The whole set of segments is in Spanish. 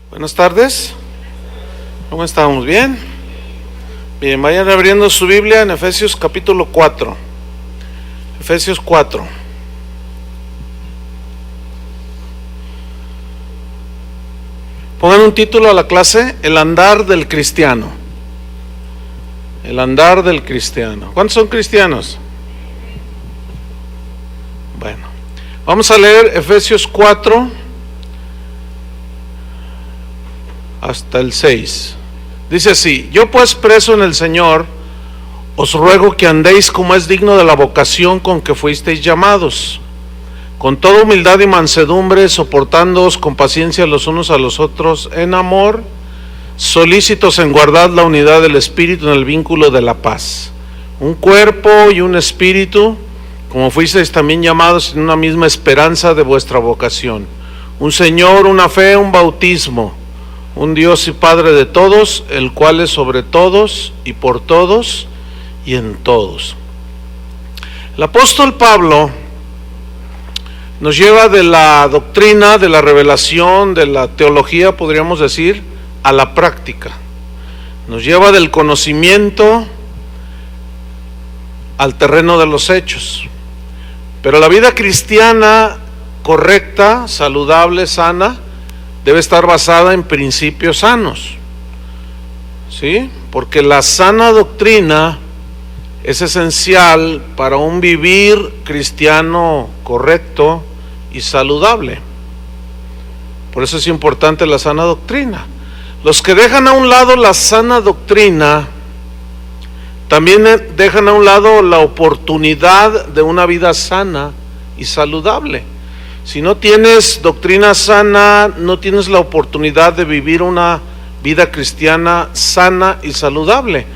Buenas tardes, ¿cómo estamos? ¿Bien? Bien, vayan abriendo su Biblia en Efesios capítulo 4. Efesios 4. Pongan un título a la clase: El andar del cristiano. El andar del cristiano. ¿Cuántos son cristianos? Bueno, vamos a leer Efesios 4 hasta el 6. Dice así: Yo pues, preso en el Señor, os ruego que andéis como es digno de la vocación con que fuisteis llamados, con toda humildad y mansedumbre, soportándoos con paciencia los unos a los otros en amor, solícitos en guardar la unidad del Espíritu en el vínculo de la paz. Un cuerpo y un espíritu, como fuisteis también llamados en una misma esperanza de vuestra vocación. Un Señor, una fe, un bautismo, un Dios y Padre de todos, el cual es sobre todos y por todos y en todos. El apóstol Pablo nos lleva de la doctrina, de la revelación, de la teología, podríamos decir, a la práctica. Nos lleva del conocimiento al terreno de los hechos. Pero la vida cristiana correcta, saludable, sana, debe estar basada en principios sanos, ¿sí? Porque la sana doctrina es esencial para un vivir cristiano correcto y saludable. Por eso es importante la sana doctrina. Los que dejan a un lado la sana doctrina, también dejan a un lado la oportunidad de una vida sana y saludable. Si no tienes doctrina sana, no tienes la oportunidad de vivir una vida cristiana sana y saludable.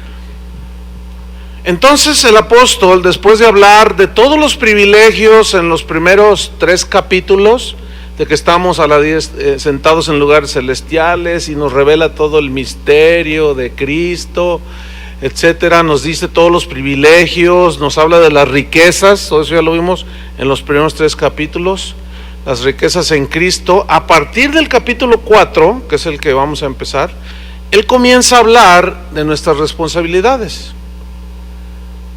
Entonces el apóstol, después de hablar de todos los privilegios en los primeros 3 capítulos, de que estamos a la sentados en lugares celestiales, y nos revela todo el misterio de Cristo, etcétera, nos dice todos los privilegios, nos habla de las riquezas, todo eso ya lo vimos en los primeros 3 capítulos, las riquezas en Cristo. A partir del capítulo 4, que es el que vamos a empezar, él comienza a hablar de nuestras responsabilidades,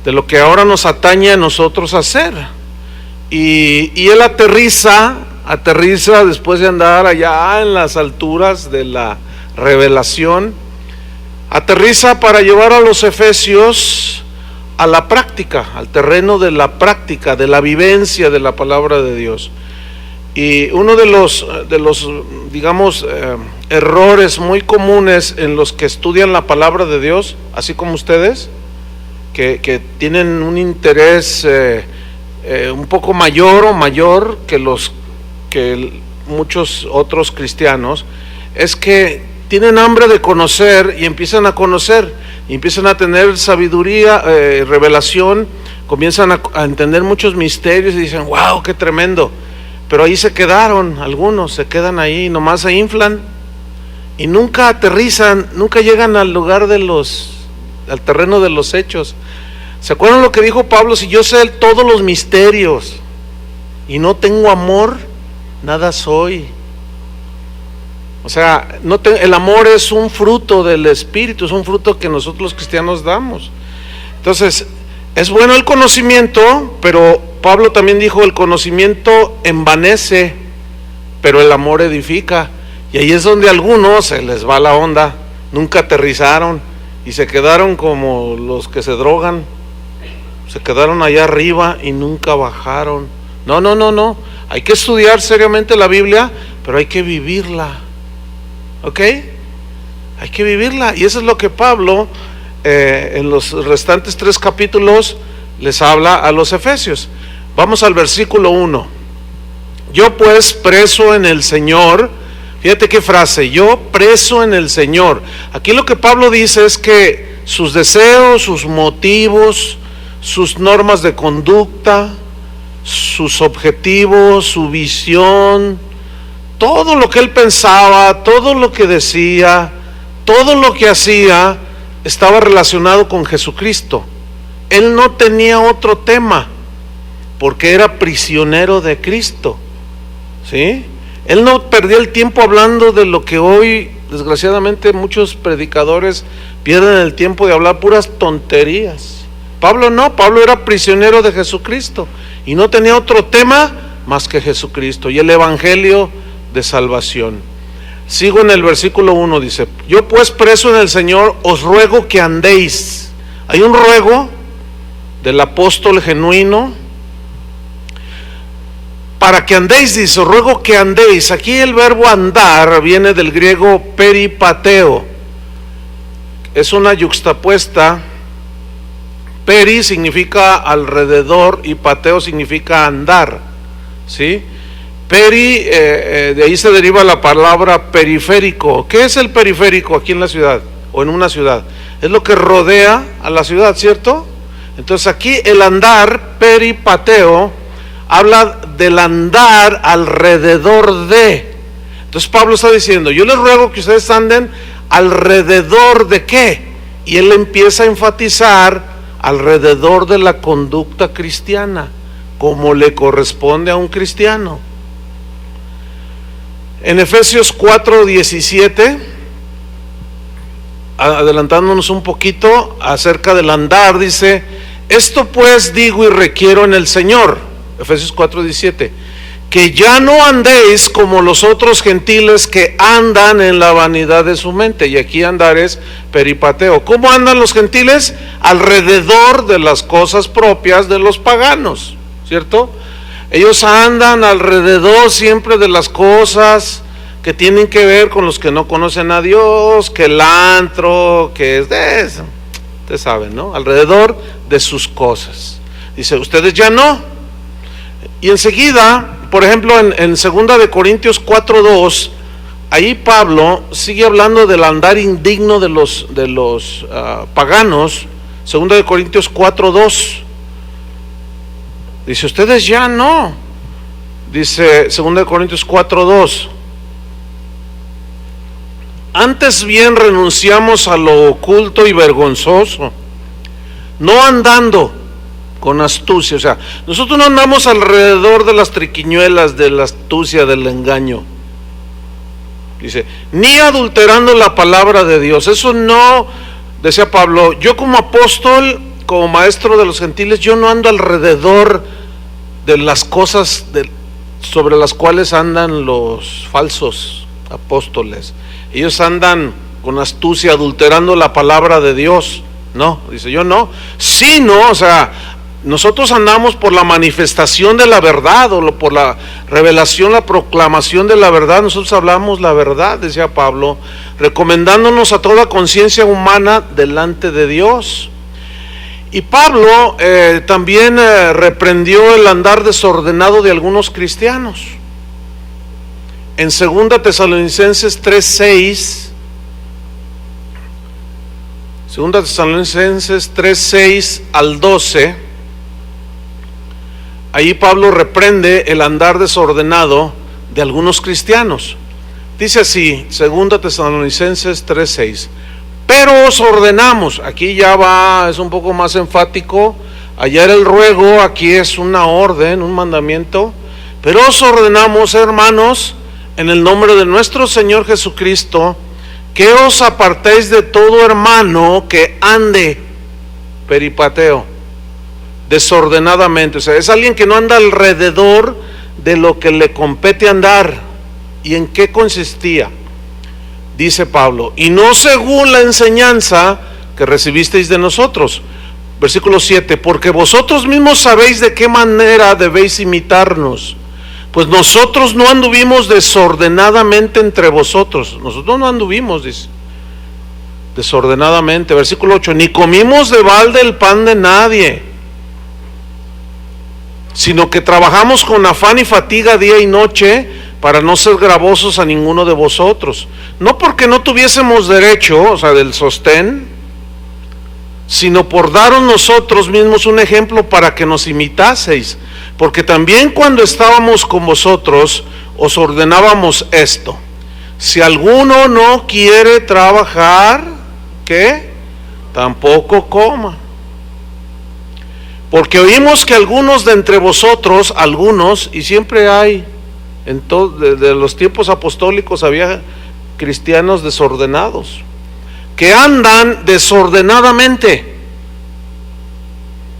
de lo que ahora nos atañe a nosotros hacer, y él aterriza después de andar allá en las alturas de la revelación, aterriza para llevar a los efesios a la práctica, al terreno de la práctica, de la vivencia de la palabra de Dios. Y uno de los digamos, errores muy comunes en los que estudian la palabra de Dios, así como ustedes, que tienen un interés un poco mayor que muchos otros cristianos, es que tienen hambre de conocer y empiezan a conocer, y empiezan a tener sabiduría, revelación, comienzan a entender muchos misterios y dicen: wow, qué tremendo. Pero ahí se quedaron, algunos se quedan ahí, nomás se inflan y nunca aterrizan, nunca llegan al lugar al terreno de los hechos. ¿Se acuerdan lo que dijo Pablo? Si yo sé todos los misterios y no tengo amor, nada soy. O sea, el amor es un fruto del Espíritu, es un fruto que nosotros los cristianos damos. Entonces, es bueno el conocimiento, pero Pablo también dijo: el conocimiento envanece, pero el amor edifica. Y ahí es donde a algunos se les va la onda, nunca aterrizaron y se quedaron como los que se drogan, se quedaron allá arriba y nunca bajaron. No, hay que estudiar seriamente la Biblia, pero hay que vivirla, ¿ok? Hay que vivirla, y eso es lo que Pablo en los restantes 3 capítulos les habla a los efesios. Vamos al versículo 1. Yo pues, preso en el Señor. Fíjate qué frase: yo preso en el Señor. Aquí lo que Pablo dice es que sus deseos, sus motivos, sus normas de conducta, sus objetivos, su visión, todo lo que él pensaba, todo lo que decía, todo lo que hacía, estaba relacionado con Jesucristo. Él no tenía otro tema, porque era prisionero de Cristo, ¿sí? Él no perdía el tiempo hablando de lo que hoy, desgraciadamente, muchos predicadores pierden el tiempo de hablar puras tonterías. Pablo no, Pablo era prisionero de Jesucristo y no tenía otro tema más que Jesucristo y el evangelio de salvación. Sigo en el versículo 1, dice: yo pues, preso en el Señor, os ruego que andéis. Hay un ruego del apóstol genuino para que andéis, dice, os ruego que andéis. Aquí el verbo andar viene del griego peripateo, es una yuxtapuesta. Peri significa alrededor y pateo significa andar, ¿sí? Peri, de ahí se deriva la palabra periférico. ¿Qué es el periférico aquí en la ciudad o en una ciudad? Es lo que rodea a la ciudad, ¿cierto? Entonces aquí el andar, peripateo, habla del andar alrededor de. Entonces Pablo está diciendo: yo les ruego que ustedes anden alrededor de ¿qué? Y él empieza a enfatizar alrededor de la conducta cristiana, como le corresponde a un cristiano. En Efesios 4:17, adelantándonos un poquito acerca del andar, dice: esto pues digo y requiero en el Señor, Efesios 4:17, que ya no andéis como los otros gentiles que andan en la vanidad de su mente. Y aquí andar es peripateo. ¿Cómo andan los gentiles? Alrededor de las cosas propias de los paganos, ¿cierto? Ellos andan alrededor siempre de las cosas que tienen que ver con los que no conocen a Dios, que el antro, que es de eso, ustedes saben, ¿no? Alrededor de sus cosas. Dice: ustedes ya no. Y enseguida, por ejemplo, en 2 de Corintios 4:2, ahí Pablo sigue hablando del andar indigno de los paganos. 2 de Corintios 4:2 dice: ustedes ya no. Dice 2 de Corintios 4:2: antes bien renunciamos a lo oculto y vergonzoso, no andando con astucia. O sea, nosotros no andamos alrededor de las triquiñuelas, de la astucia, del engaño. Dice: ni adulterando la palabra de Dios. Eso no, decía Pablo, yo como apóstol, como maestro de los gentiles, yo no ando alrededor de las cosas sobre las cuales andan los falsos apóstoles. Ellos andan con astucia, adulterando la palabra de Dios. No, dice, yo no. Sino, o sea, nosotros andamos por la manifestación de la verdad, o por la revelación, la proclamación de la verdad. Nosotros hablamos la verdad, decía Pablo, recomendándonos a toda conciencia humana delante de Dios. Y Pablo también reprendió el andar desordenado de algunos cristianos. En 2 Tesalonicenses 3:6, 2 Tesalonicenses 3:6 al 12, ahí Pablo reprende el andar desordenado de algunos cristianos. Dice así, 2 Tesalonicenses 3:6: pero os ordenamos, aquí ya va, es un poco más enfático, allá era el ruego, aquí es una orden, un mandamiento. Pero os ordenamos, hermanos, en el nombre de nuestro Señor Jesucristo, que os apartéis de todo hermano que ande, peripateo, desordenadamente. O sea, es alguien que no anda alrededor de lo que le compete andar. ¿Y en qué consistía? Dice Pablo, y no según la enseñanza que recibisteis de nosotros. Versículo 7, porque vosotros mismos sabéis de qué manera debéis imitarnos, pues nosotros no anduvimos desordenadamente entre vosotros. Nosotros no anduvimos, dice, desordenadamente. Versículo 8, ni comimos de balde el pan de nadie, sino que trabajamos con afán y fatiga día y noche, para no ser gravosos a ninguno de vosotros, no porque no tuviésemos derecho, o sea, del sostén, sino por daros nosotros mismos un ejemplo para que nos imitaseis, porque también cuando estábamos con vosotros os ordenábamos esto: si alguno no quiere trabajar, ¿qué? Tampoco coma. Porque oímos que algunos de entre vosotros, algunos, y siempre hay de los tiempos apostólicos había cristianos desordenados, que andan desordenadamente.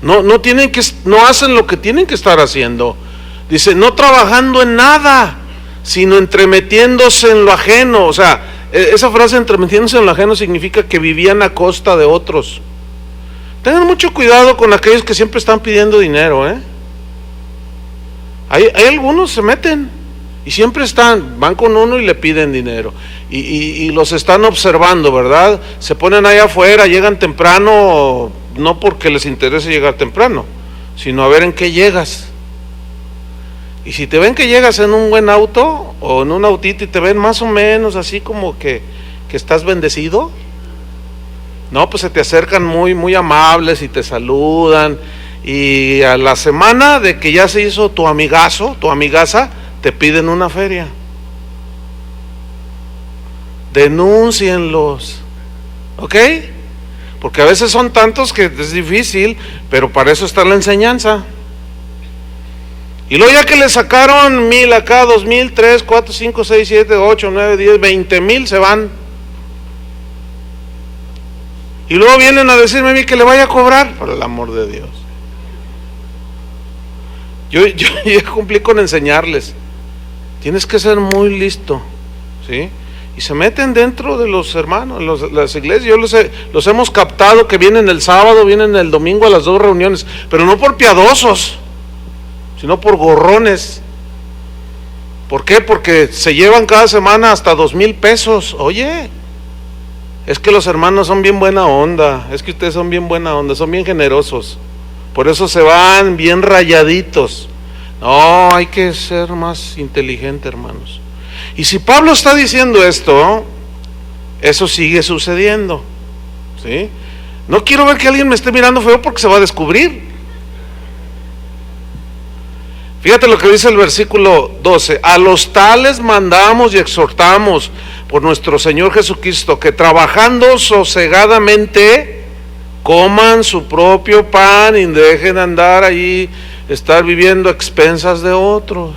No hacen lo que tienen que estar haciendo. Dice, no trabajando en nada, sino entremetiéndose en lo ajeno. O sea, esa frase entremetiéndose en lo ajeno significa que vivían a costa de otros. Tengan mucho cuidado con aquellos que siempre están pidiendo dinero, Hay algunos se meten y siempre van con uno y le piden dinero. Y los están observando, ¿verdad? Se ponen ahí afuera, llegan temprano, no porque les interese llegar temprano, sino a ver en qué llegas. Y si te ven que llegas en un buen auto o en un autito y te ven más o menos así como que estás bendecido, no, pues se te acercan muy, muy amables y te saludan. Y a la semana de que ya se hizo tu amigazo, tu amigaza, te piden una feria. Denúncienlos, ¿ok? Porque a veces son tantos que es difícil, pero para eso está la enseñanza. Y luego ya que le sacaron 1,000 acá, 2,000, 3, 4, 5, 6, 7, 8, 9, 10, 20,000 se van. Y luego vienen a decirme a mí que le vaya a cobrar, por el amor de Dios. Yo ya cumplí con enseñarles. Tienes que ser muy listo, ¿sí? Y se meten dentro de los hermanos, las iglesias. Yo los hemos captado que vienen el sábado, vienen el domingo a las 2 reuniones, pero no por piadosos, sino por gorrones. ¿Por qué? Porque se llevan cada semana hasta 2,000 pesos. Oye, es que los hermanos son bien buena onda, es que ustedes son bien buena onda, son bien generosos, por eso se van bien rayaditos. No, hay que ser más inteligente, hermanos. Y si Pablo está diciendo esto, eso sigue sucediendo, ¿sí? No quiero ver que alguien me esté mirando feo porque se va a descubrir. Fíjate lo que dice el versículo 12: a los tales mandamos y exhortamos por nuestro Señor Jesucristo, que trabajando sosegadamente coman su propio pan y dejen de andar allí, estar viviendo a expensas de otros.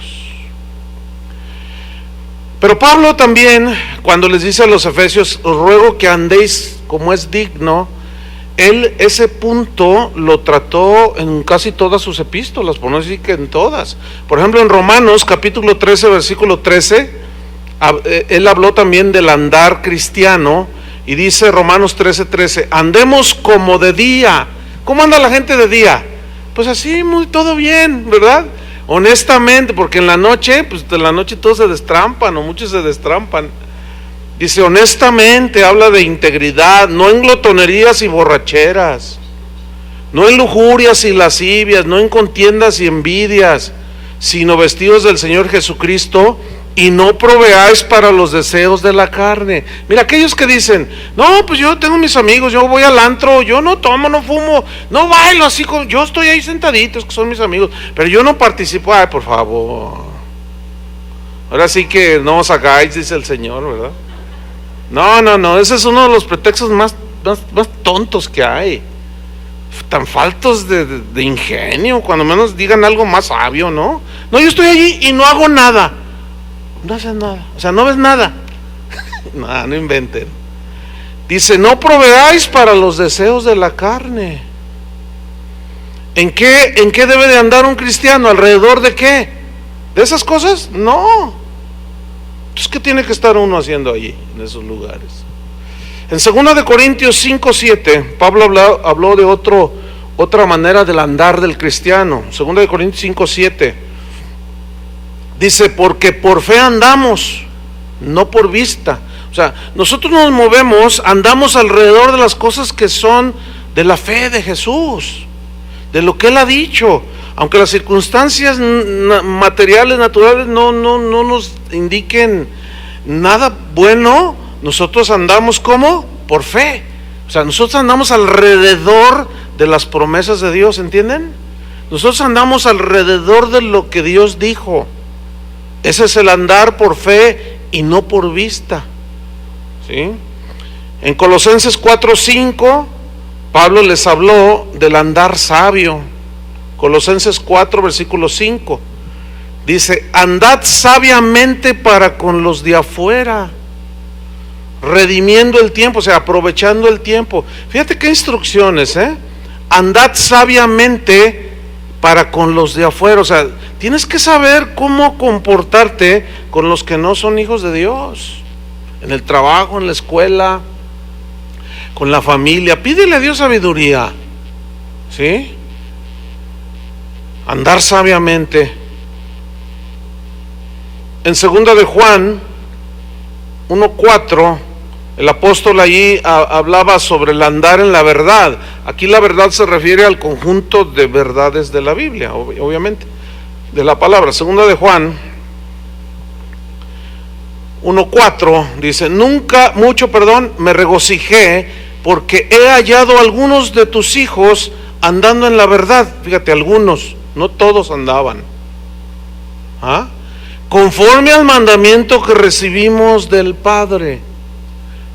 Pero Pablo también, cuando les dice a los efesios, os ruego que andéis como es digno, él ese punto lo trató en casi todas sus epístolas, por no decir que en todas. Por ejemplo, en Romanos capítulo 13, versículo 13, él habló también del andar cristiano, y dice Romanos 13:13, andemos como de día. ¿Cómo anda la gente de día? Pues así, todo bien, ¿verdad? Honestamente, porque en la noche, pues en la noche todos se destrampan, o muchos se destrampan. Dice, honestamente, habla de integridad, no en glotonerías y borracheras, no en lujurias y lascivias, no en contiendas y envidias, sino vestidos del Señor Jesucristo, y no proveáis para los deseos de la carne. Mira, aquellos que dicen, no, pues yo tengo mis amigos, yo voy al antro, yo no tomo, no fumo, no bailo así, yo estoy ahí sentadito, es que son mis amigos, pero yo no participo. Ay, por favor, ahora sí que no os hagáis, dice el Señor, ¿verdad? No, ese es uno de los pretextos más tontos que hay, tan faltos de ingenio. Cuando menos digan algo más sabio, ¿no? No, yo estoy allí y no hago nada. No haces nada, o sea, no ves nada. No inventen. Dice, no proveáis para los deseos de la carne. ¿En qué debe de andar un cristiano? ¿Alrededor de qué? ¿De esas cosas? No. Entonces, ¿qué tiene que estar uno haciendo allí, en esos lugares? En 2 Corintios 5:7, Pablo habló de otra manera del andar del cristiano. 2 Corintios 5:7 dice, porque por fe andamos, no por vista. O sea, nosotros nos movemos, andamos alrededor de las cosas que son de la fe de Jesús, de lo que Él ha dicho. Aunque las circunstancias materiales, naturales no nos indiquen nada bueno, nosotros andamos como por fe. O sea, nosotros andamos alrededor de las promesas de Dios, ¿entienden? Nosotros andamos alrededor de lo que Dios dijo. Ese es el andar por fe y no por vista, ¿sí? En Colosenses 4:5, Pablo les habló del andar sabio. Colosenses 4, versículo 5. Dice, andad sabiamente para con los de afuera, redimiendo el tiempo, o sea, aprovechando el tiempo. Fíjate qué instrucciones, andad sabiamente para con los de afuera, o sea, tienes que saber cómo comportarte con los que no son hijos de Dios, en el trabajo, en la escuela, con la familia. Pídele a Dios sabiduría, ¿sí? Andar sabiamente. En 2 de Juan 1:4, el apóstol allí hablaba sobre el andar en la verdad. Aquí la verdad se refiere al conjunto de verdades de la Biblia, obviamente, de la palabra. 2 de Juan 1:4 dice, me regocijé porque he hallado algunos de tus hijos andando en la verdad. Fíjate, algunos, no todos andaban. Conforme al mandamiento que recibimos del Padre.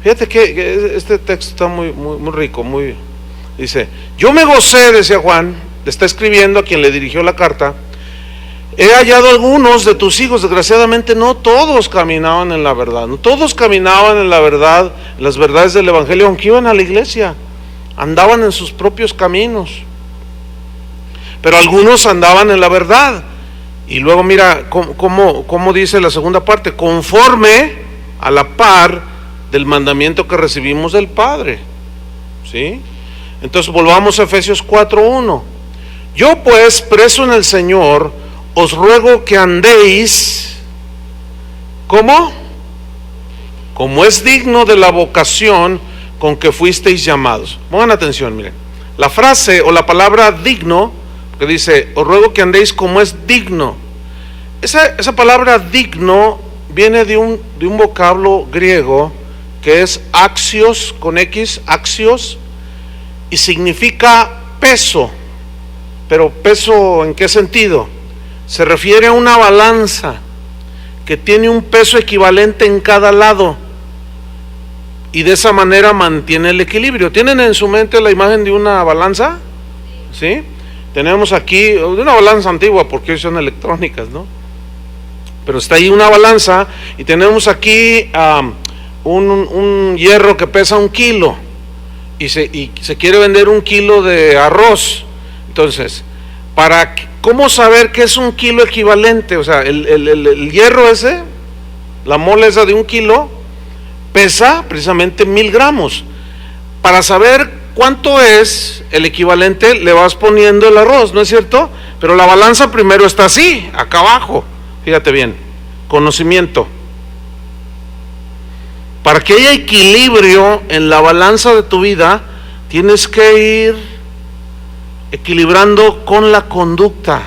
Fíjate que este texto está muy rico, dice, yo me gocé, decía Juan, está escribiendo a quien le dirigió la carta, he hallado algunos de tus hijos. Desgraciadamente no todos caminaban en la verdad, no todos caminaban en la verdad, en las verdades del Evangelio, aunque iban a la iglesia, andaban en sus propios caminos, pero algunos andaban en la verdad. Y luego mira cómo dice la segunda parte, conforme a la par del mandamiento que recibimos del Padre, ¿sí? Entonces volvamos a Efesios 4:1. Yo pues, preso en el Señor, os ruego que andéis, ¿cómo? Como es digno de la vocación con que fuisteis llamados. Pongan atención, miren, la frase o la palabra digno, que dice, os ruego que andéis como es digno. Esa palabra digno viene de un vocablo griego que es axios, con X, axios, y significa peso. Pero peso, ¿en qué sentido? Se refiere a una balanza que tiene un peso equivalente en cada lado, y de esa manera mantiene el equilibrio. ¿Tienen en su mente la imagen de una balanza? ¿Sí? Tenemos aquí, de una balanza antigua, porque hoy son electrónicas, ¿no? Pero está ahí una balanza, y tenemos aquí un hierro que pesa 1 kilo, y se quiere vender 1 kilo de arroz. Entonces, ¿cómo saber qué es 1 kilo equivalente? O sea, el hierro ese, la mole esa de 1 kilo, pesa precisamente 1000 gramos. Para saber cuánto es el equivalente, le vas poniendo el arroz, ¿no es cierto? Pero la balanza primero está así, acá abajo. Fíjate bien, conocimiento. Para que haya equilibrio en la balanza de tu vida, tienes que ir equilibrando con la conducta.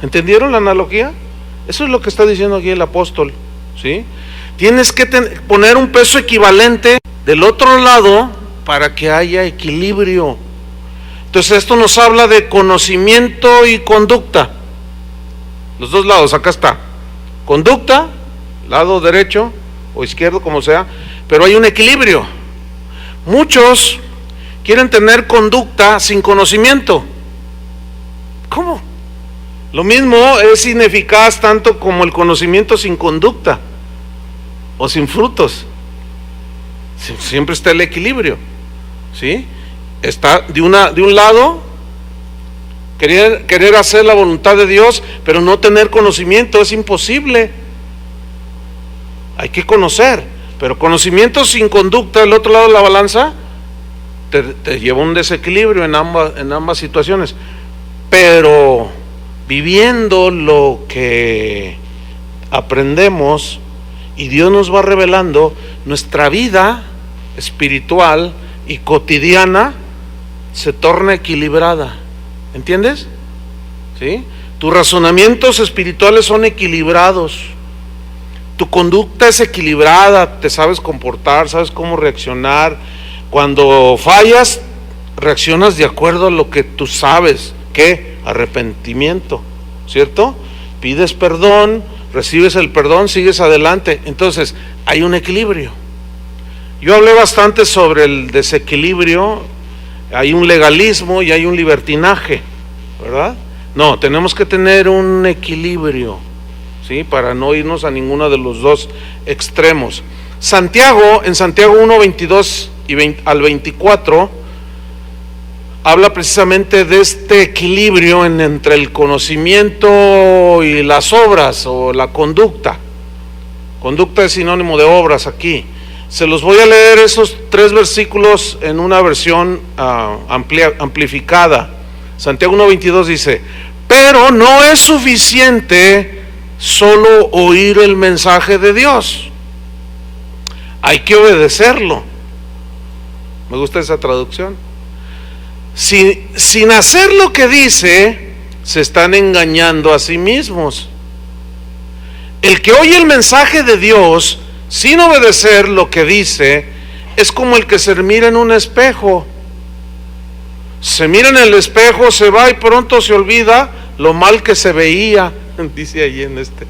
¿Entendieron la analogía? Eso es lo que está diciendo aquí el apóstol, ¿sí? Tienes que poner un peso equivalente del otro lado para que haya equilibrio. Entonces esto nos habla de conocimiento y conducta. Los dos lados, acá está. Conducta, lado derecho o izquierdo, como sea, pero hay un equilibrio. Muchos quieren tener conducta sin conocimiento. ¿Cómo? Lo mismo es ineficaz tanto como el conocimiento sin conducta o sin frutos. Siempre está el equilibrio, ¿sí? Está de un lado querer hacer la voluntad de Dios, pero no tener conocimiento, es imposible. Hay que conocer, pero conocimiento sin conducta, el otro lado de la balanza, te lleva a un desequilibrio en ambas situaciones. Pero viviendo lo que aprendemos y Dios nos va revelando, nuestra vida espiritual y cotidiana se torna equilibrada. ¿Entiendes? ¿Sí? Tus razonamientos espirituales son equilibrados, tu conducta es equilibrada, te sabes comportar, sabes cómo reaccionar. Cuando fallas, reaccionas de acuerdo a lo que tú sabes. ¿Qué? Arrepentimiento, ¿cierto? Pides perdón, recibes el perdón, sigues adelante. Entonces, hay un equilibrio. Yo hablé bastante sobre el desequilibrio. Hay un legalismo y hay un libertinaje, ¿verdad? No, tenemos que tener un equilibrio, ¿sí? Para no irnos a ninguno de los dos extremos. Santiago, en Santiago 1, 22 al 24, habla precisamente de este equilibrio entre el conocimiento y las obras o la conducta. Conducta es sinónimo de obras aquí. Se los voy a leer esos 3 versículos en una versión amplificada. Santiago 1:22 dice: pero no es suficiente solo oír el mensaje de Dios, hay que obedecerlo. Me gusta esa traducción. Sin hacer lo que dice, se están engañando a sí mismos. El que oye el mensaje de Dios sin obedecer lo que dice es como el que se mira en un espejo. Se mira en el espejo, se va y pronto se olvida lo mal que se veía, dice ahí en este.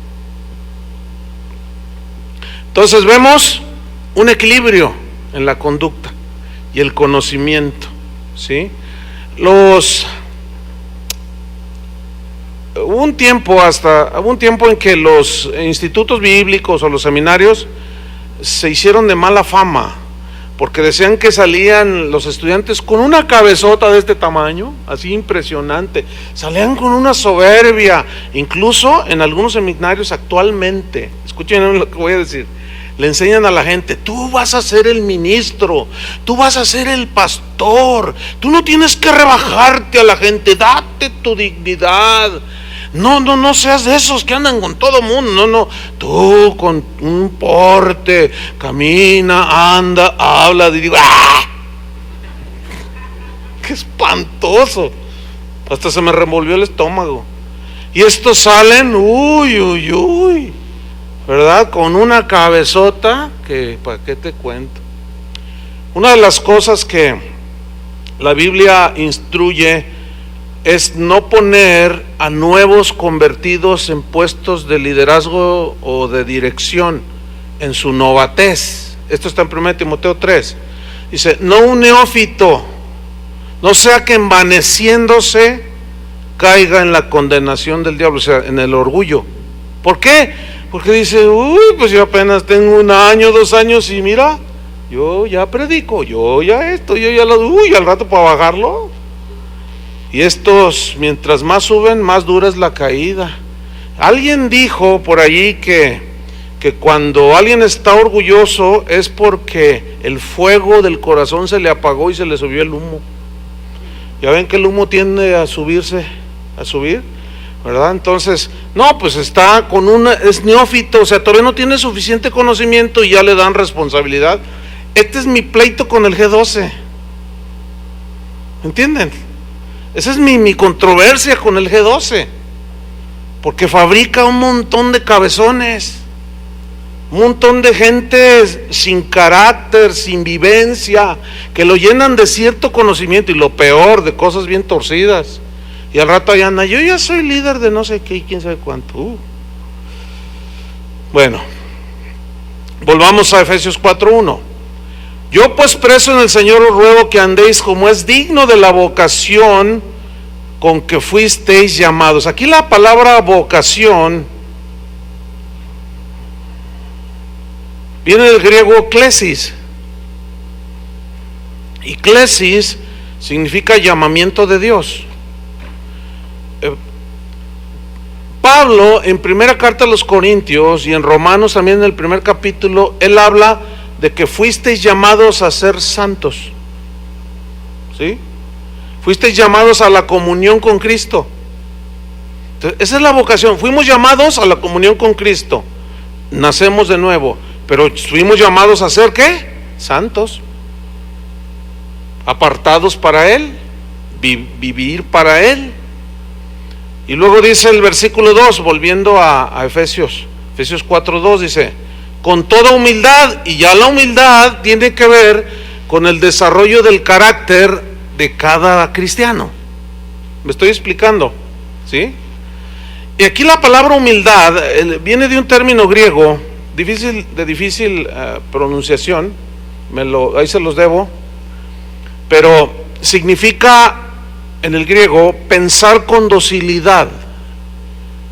Entonces vemos un equilibrio en la conducta y el conocimiento, ¿sí? Hubo un tiempo en que los institutos bíblicos o los seminarios se hicieron de mala fama, porque decían que salían los estudiantes con una cabezota de este tamaño, así impresionante, salían con una soberbia. Incluso en algunos seminarios actualmente, escuchen lo que voy a decir, le enseñan a la gente: tú vas a ser el ministro, tú vas a ser el pastor, tú no tienes que rebajarte a la gente, date tu dignidad. No seas de esos que andan con todo mundo. No, tú con un porte, camina, anda, habla, digo, ¡ah! ¡Qué espantoso! Hasta se me revolvió el estómago. Y estos salen, uy, ¿verdad? Con una cabezota que, ¿para qué te cuento? Una de las cosas que la Biblia instruye es no poner a nuevos convertidos en puestos de liderazgo o de dirección en su novatez. Esto está en 1 Timoteo 3. Dice: no un neófito, no sea que envaneciéndose caiga en la condenación del diablo, o sea, en el orgullo. ¿Por qué? Porque dice: pues yo apenas tengo 1 año, 2 años y mira, yo ya predico, yo ya esto, yo ya lo, al rato para bajarlo. Y estos, mientras más suben, más dura es la caída. Alguien dijo por allí que cuando alguien está orgulloso es porque el fuego del corazón se le apagó y se le subió el humo. Ya ven que el humo tiende a subir, ¿verdad? Entonces, no, pues está es neófito, o sea, todavía no tiene suficiente conocimiento y ya le dan responsabilidad. Este es mi pleito con el G12. ¿Entienden? Esa es mi controversia con el G12, porque fabrica un montón de cabezones, un montón de gente sin carácter, sin vivencia, que lo llenan de cierto conocimiento y lo peor, de cosas bien torcidas. Y al rato allá anda: yo ya soy líder de no sé qué y quién sabe cuánto. Bueno, volvamos a Efesios 4:1. Yo pues, preso en el Señor, os ruego que andéis como es digno de la vocación con que fuisteis llamados. Aquí la palabra vocación viene del griego klesis. Y klesis significa llamamiento de Dios. Pablo, en primera carta a los Corintios y en Romanos también, en el primer capítulo, él habla de que fuisteis llamados a ser santos, ¿sí? Fuisteis llamados a la comunión con Cristo. Entonces, esa es la vocación. Fuimos llamados a la comunión con Cristo, nacemos de nuevo, pero fuimos llamados a ser ¿qué? Santos, apartados para Él, vivir para Él. Y luego dice el versículo 2, volviendo a Efesios 4:2, dice: con toda humildad. Y ya la humildad tiene que ver con el desarrollo del carácter de cada cristiano. ¿Me estoy explicando? ¿Sí? Y aquí la palabra humildad viene de un término griego de difícil pronunciación, ahí se los debo, pero significa en el griego, pensar con docilidad.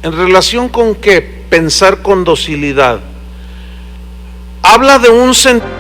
¿En relación con qué? Pensar con docilidad. Habla de un sentimiento.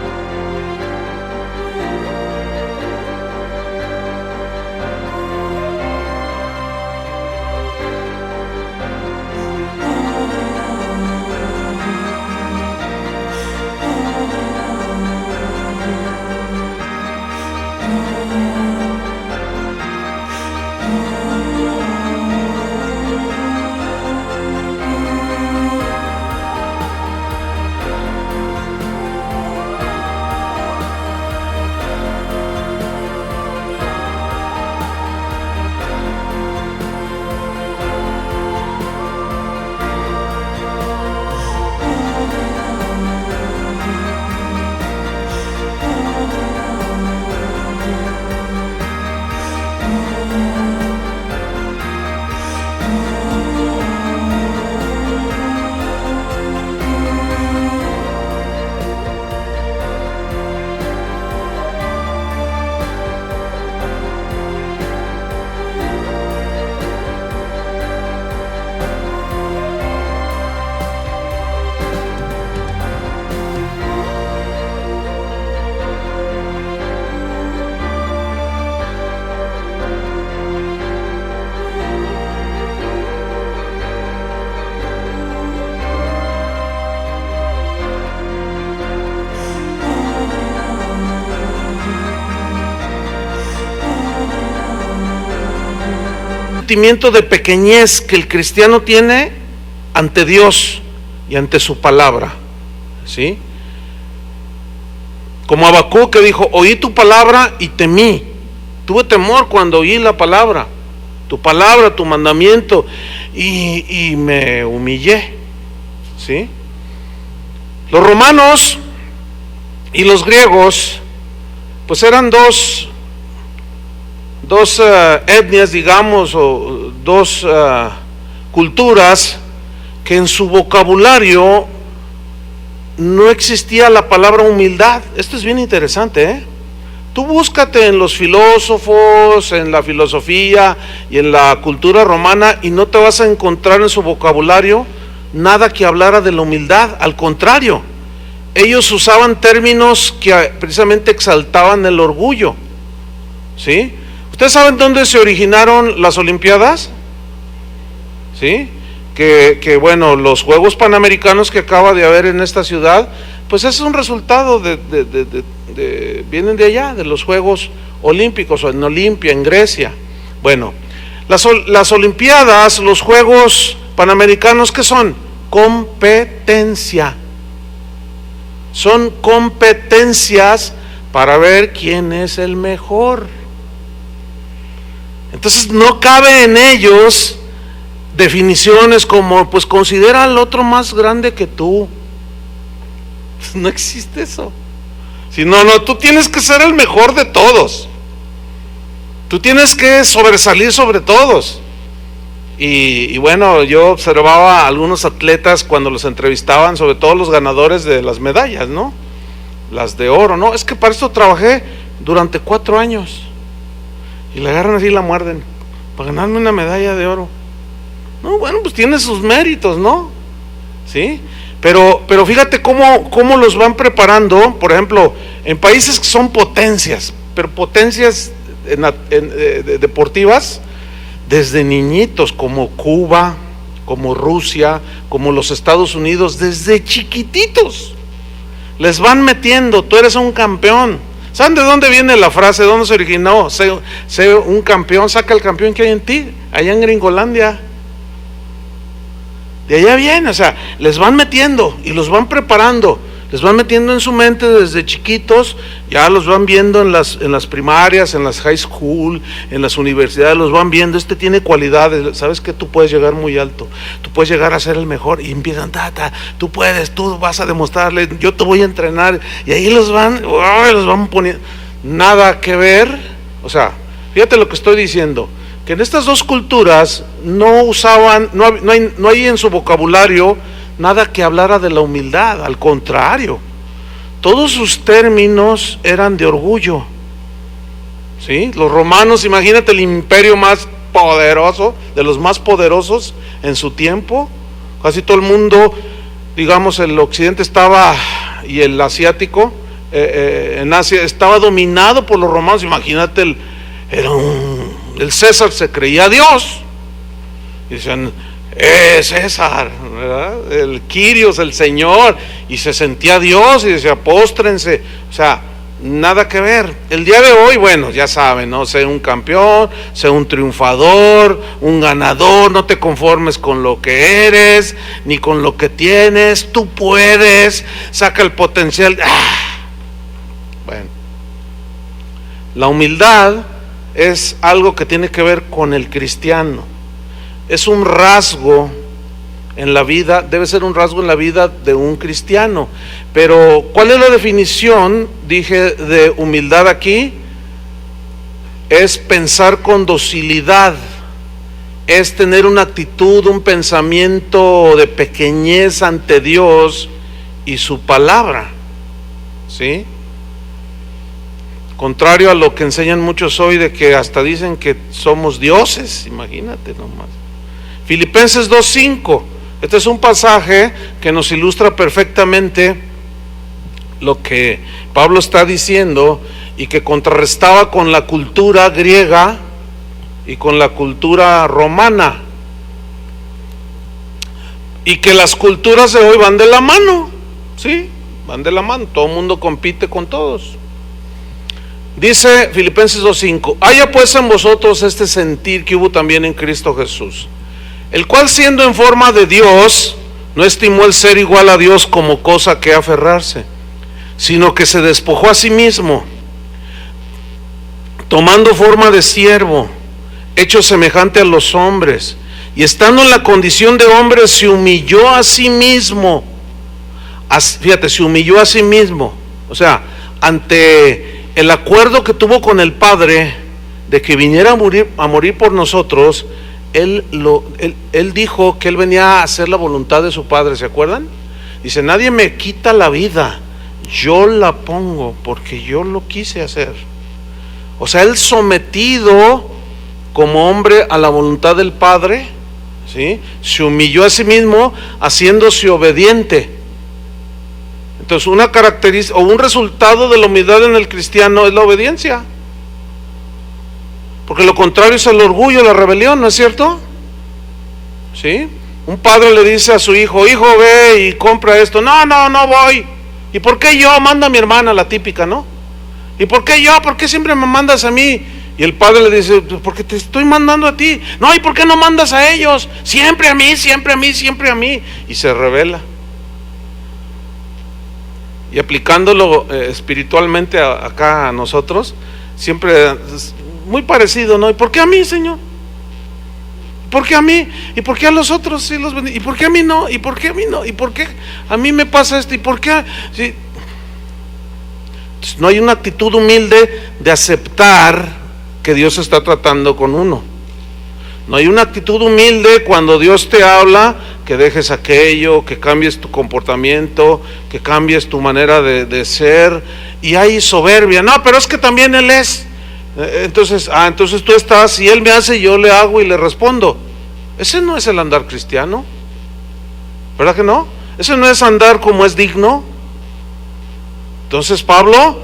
Sentimiento de pequeñez que el cristiano tiene ante Dios y ante su palabra, ¿sí? Como Habacuc, que dijo: oí tu palabra y temí. Tuve temor cuando oí la palabra, tu palabra, tu mandamiento, y me humillé, ¿sí? Los romanos y los griegos pues eran dos etnias, digamos, o dos culturas que en su vocabulario no existía la palabra humildad. Esto es bien interesante, ¿eh? Tú búscate en los filósofos, en la filosofía y en la cultura romana, y no te vas a encontrar en su vocabulario nada que hablara de la humildad. Al contrario, ellos usaban términos que precisamente exaltaban el orgullo, ¿sí? ¿Ustedes saben dónde se originaron las Olimpiadas? ¿Sí? Que bueno, los Juegos Panamericanos que acaba de haber en esta ciudad, pues es un resultado vienen de allá, de los Juegos Olímpicos, o en Olimpia, en Grecia. Bueno, las Olimpiadas, los Juegos Panamericanos, ¿qué son? Competencia. Son competencias para ver quién es el mejor. Entonces no cabe en ellos definiciones como, pues considera al otro más grande que tú. No existe eso. Si no, tú tienes que ser el mejor de todos. Tú tienes que sobresalir sobre todos. Y bueno, yo observaba a algunos atletas cuando los entrevistaban, sobre todo los ganadores de las medallas, ¿no? Las de oro, ¿no? Es que para esto trabajé durante 4 años. Y la agarran así y la muerden para ganarme una medalla de oro. No, bueno, pues tiene sus méritos, ¿no? ¿Sí? Pero fíjate cómo los van preparando, por ejemplo, en países que son potencias, pero potencias deportivas, desde niñitos, como Cuba, como Rusia, como los Estados Unidos, desde chiquititos, les van metiendo: tú eres un campeón. ¿Saben de dónde viene la frase? ¿De dónde se originó? Sé un campeón, saca el campeón que hay en ti, allá en Gringolandia. De allá viene, o sea, les van metiendo y los van preparando, les van metiendo en su mente desde chiquitos, ya los van viendo en las primarias, en las high school, en las universidades, los van viendo: este tiene cualidades, sabes que tú puedes llegar muy alto, tú puedes llegar a ser el mejor, y empiezan, tú puedes, tú vas a demostrarle, yo te voy a entrenar, y ahí los van poniendo. Nada que ver, o sea, fíjate lo que estoy diciendo, que en estas dos culturas no usaban, no hay en su vocabulario nada que hablara de la humildad. Al contrario, todos sus términos eran de orgullo, ¿sí? Los romanos, imagínate el imperio más poderoso, de los más poderosos en su tiempo. Casi todo el mundo, digamos, el occidente estaba, y el asiático, en Asia, estaba dominado por los romanos. Imagínate, el César se creía Dios. Y decían, César, ¿verdad? El Quirios, el Señor, y se sentía Dios y decía, póstrense. O sea, nada que ver. El día de hoy, bueno, ya saben, ¿no? Sé un campeón, sé un triunfador, un ganador. No te conformes con lo que eres, ni con lo que tienes. Tú puedes, saca el potencial. Bueno, la humildad es algo que tiene que ver con el cristiano. Es un rasgo en la vida, debe ser un rasgo en la vida de un cristiano. Pero ¿cuál es la definición, dije, de humildad aquí? Es pensar con docilidad, es tener una actitud, un pensamiento de pequeñez ante Dios y su palabra, ¿sí? Contrario a lo que enseñan muchos hoy, de que hasta dicen que somos dioses, imagínate nomás. Filipenses 2:5, este es un pasaje que nos ilustra perfectamente lo que Pablo está diciendo y que contrarrestaba con la cultura griega y con la cultura romana, y que las culturas de hoy van de la mano, ¿sí? Van de la mano, todo el mundo compite con todos. Dice Filipenses 2:5, haya pues en vosotros este sentir que hubo también en Cristo Jesús, el cual siendo en forma de Dios, no estimó el ser igual a Dios como cosa que aferrarse, sino que se despojó a sí mismo, tomando forma de siervo, hecho semejante a los hombres, y estando en la condición de hombre, se humilló a sí mismo. Fíjate, se humilló a sí mismo. O sea, ante el acuerdo que tuvo con el Padre de que viniera a morir por nosotros, él dijo que él venía a hacer la voluntad de su Padre. ¿Se acuerdan? Dice, nadie me quita la vida, yo la pongo porque yo lo quise hacer. O sea, él sometido como hombre a la voluntad del Padre, ¿sí? Se humilló a sí mismo, haciéndose obediente. Entonces, una característica o un resultado de la humildad en el cristiano es la obediencia. Porque lo contrario es el orgullo, la rebelión, ¿no es cierto? ¿Sí? Un padre le dice a su hijo, hijo, ve y compra esto. No voy. ¿Y por qué yo? Manda a mi hermana, la típica, ¿no? ¿Y por qué yo? ¿Por qué siempre me mandas a mí? Y el padre le dice, porque te estoy mandando a ti. No, ¿y por qué no mandas a ellos? Siempre a mí, siempre a mí, siempre a mí. Y se rebela. Y aplicándolo espiritualmente acá a nosotros, siempre es muy parecido, ¿no? ¿Y por qué a mí, Señor? ¿Por qué a mí? ¿Y por qué a los otros sí los bendigo? ¿Y por qué a mí no? ¿Y por qué a mí no? ¿Y por qué a mí me pasa esto? ¿Y por qué? Sí. No hay una actitud humilde de aceptar que Dios está tratando con uno. No hay una actitud humilde cuando Dios te habla, que dejes aquello, que cambies tu comportamiento, que cambies tu manera de ser. Y hay soberbia. No, pero es que también Él es. Entonces tú estás y Él me hace y yo le hago y le respondo. Ese no es el andar cristiano, ¿verdad que no? Ese no es andar como es digno. Entonces Pablo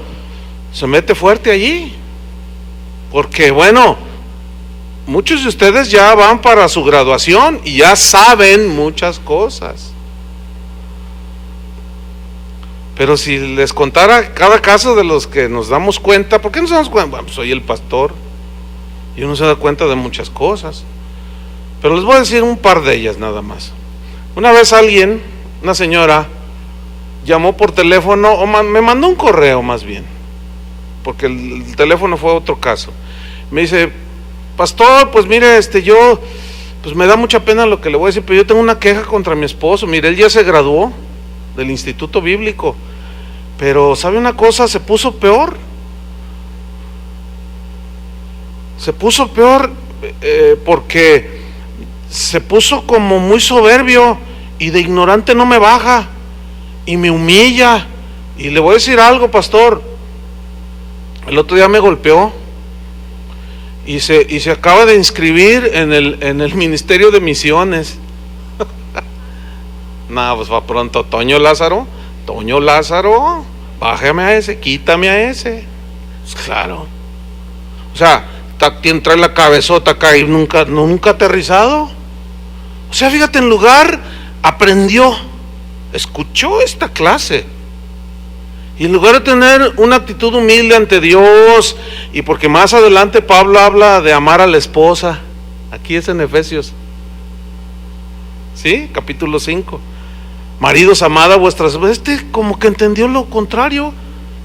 se mete fuerte allí, porque bueno, muchos de ustedes ya van para su graduación y ya saben muchas cosas. Pero si les contara cada caso de los que nos damos cuenta, ¿por qué nos damos cuenta? Bueno, soy el pastor y uno se da cuenta de muchas cosas. Pero les voy a decir un par de ellas nada más. Una vez una señora, llamó por teléfono, o me mandó un correo más bien, porque el teléfono fue otro caso. Me dice, pastor, pues mire, yo, pues me da mucha pena lo que le voy a decir, pero yo tengo una queja contra mi esposo. Mire, él ya se graduó del Instituto Bíblico, pero ¿sabe una cosa? Se puso peor porque se puso como muy soberbio y de ignorante no me baja y me humilla. Y le voy a decir algo, pastor, el otro día me golpeó y se acaba de inscribir en el Ministerio de Misiones. No, pues va pronto. Toño Lázaro, bájame a ese, quítame a ese. Pues claro. O sea, trae la cabezota acá y nunca aterrizado. O sea, fíjate, en lugar aprendió, escuchó esta clase, y en lugar de tener una actitud humilde ante Dios, y porque más adelante Pablo habla de amar a la esposa, aquí es en Efesios, ¿sí? Capítulo 5. Maridos, amad a vuestras. Como que entendió lo contrario.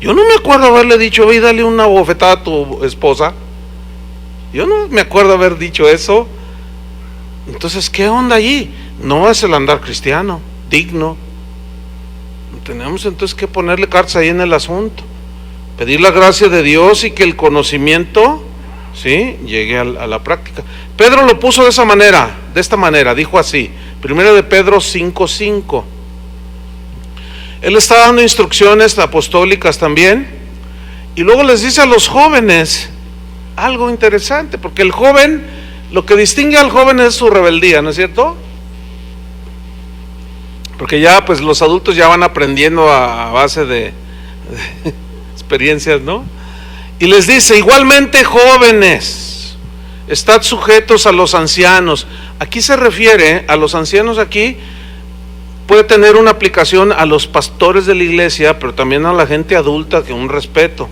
Yo no me acuerdo haberle dicho, ve y dale una bofetada a tu esposa. Yo no me acuerdo haber dicho eso. Entonces, ¿qué onda allí? No es el andar cristiano, digno. Tenemos entonces que ponerle cartas ahí en el asunto, pedir la gracia de Dios y que el conocimiento, ¿sí?, llegue a la práctica. Pedro lo puso de esta manera, dijo así, 1 de Pedro 5:5. Él está dando instrucciones apostólicas también, y luego les dice a los jóvenes algo interesante, porque el joven, lo que distingue al joven es su rebeldía, ¿no es cierto? Porque ya pues los adultos ya van aprendiendo a base de experiencias, ¿no? Y les dice, igualmente jóvenes, estad sujetos a los ancianos. Aquí se refiere a los ancianos, aquí puede tener una aplicación a los pastores de la iglesia, pero también a la gente adulta, que un respeto.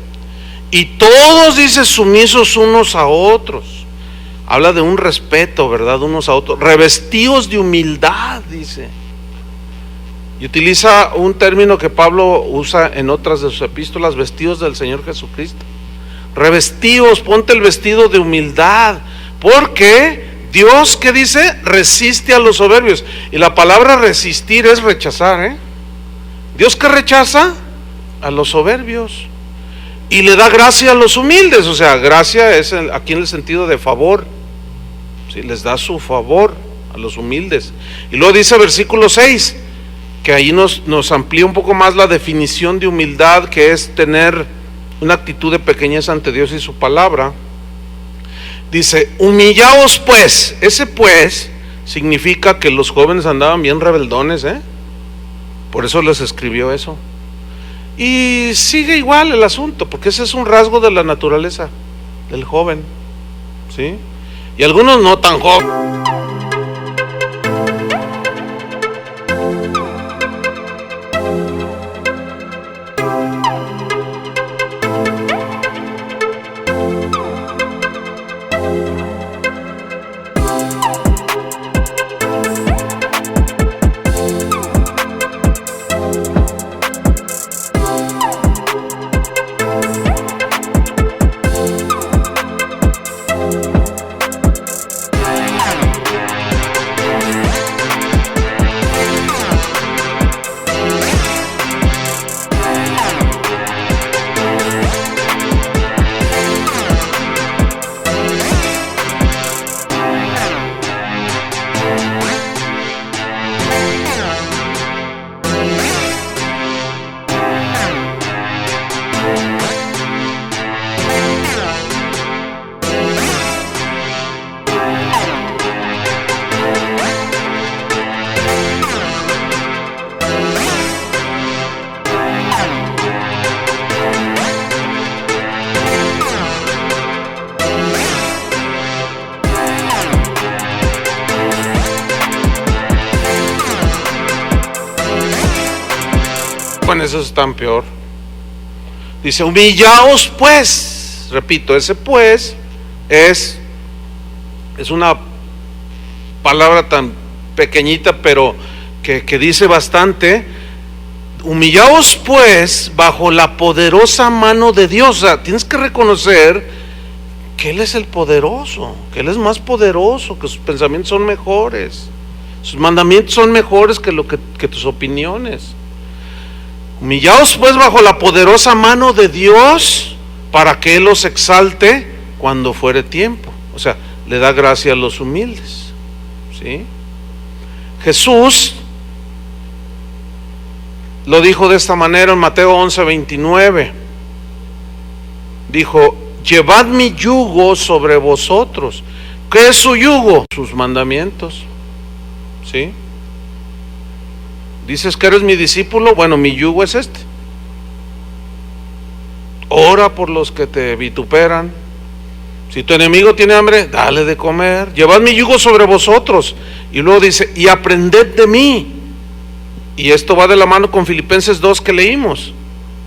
Y todos, dice, sumisos unos a otros. Habla de un respeto, ¿verdad? Unos a otros, revestidos de humildad, dice. Y utiliza un término que Pablo usa en otras de sus epístolas, vestidos del Señor Jesucristo. Revestidos, ponte el vestido de humildad, porque Dios, ¿qué dice? Resiste a los soberbios. Y la palabra resistir es rechazar, ¿eh? Dios, ¿qué rechaza? A los soberbios. Y le da gracia a los humildes. O sea, gracia es aquí en el sentido de favor, ¿sí? Les da su favor a los humildes. Y luego dice versículo 6, que ahí nos amplía un poco más la definición de humildad, que es tener una actitud de pequeñez ante Dios y su palabra. Dice, humillaos pues. Ese pues significa que los jóvenes andaban bien rebeldones, por eso les escribió eso. Y sigue igual el asunto, porque ese es un rasgo de la naturaleza del joven, ¿sí? Y algunos no tan jóvenes. Bueno, eso es tan peor. Dice, humillaos pues. Repito, ese pues es una palabra tan pequeñita, pero que dice bastante. Humillaos pues bajo la poderosa mano de Dios. O sea, tienes que reconocer que Él es el poderoso, que Él es más poderoso, que sus pensamientos son mejores, sus mandamientos son mejores que tus opiniones. Humillaos pues bajo la poderosa mano de Dios, para que Él los exalte cuando fuere tiempo. O sea, le da gracia a los humildes, ¿sí? Jesús lo dijo de esta manera en Mateo 11:29. Dijo, llevad mi yugo sobre vosotros. ¿Qué es su yugo? Sus mandamientos. ¿Sí? Dices que eres mi discípulo, bueno, mi yugo es este. Ora por los que te vituperan. Si tu enemigo tiene hambre, dale de comer. Llevad mi yugo sobre vosotros. Y luego dice, y aprended de mí. Y esto va de la mano con Filipenses 2 que leímos,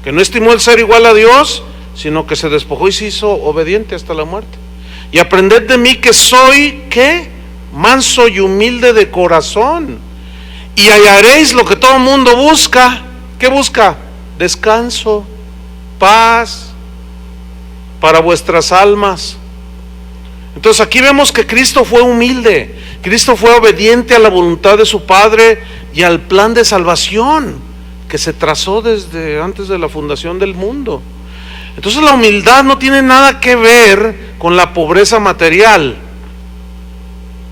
que no estimó el ser igual a Dios, sino que se despojó y se hizo obediente hasta la muerte. Y aprended de mí que soy, ¿qué? Manso y humilde de corazón, y hallaréis lo que todo el mundo busca. ¿Qué busca? Descanso, paz para vuestras almas. Entonces aquí vemos que Cristo fue humilde, Cristo fue obediente a la voluntad de su Padre y al plan de salvación que se trazó desde antes de la fundación del mundo. Entonces la humildad no tiene nada que ver con la pobreza material,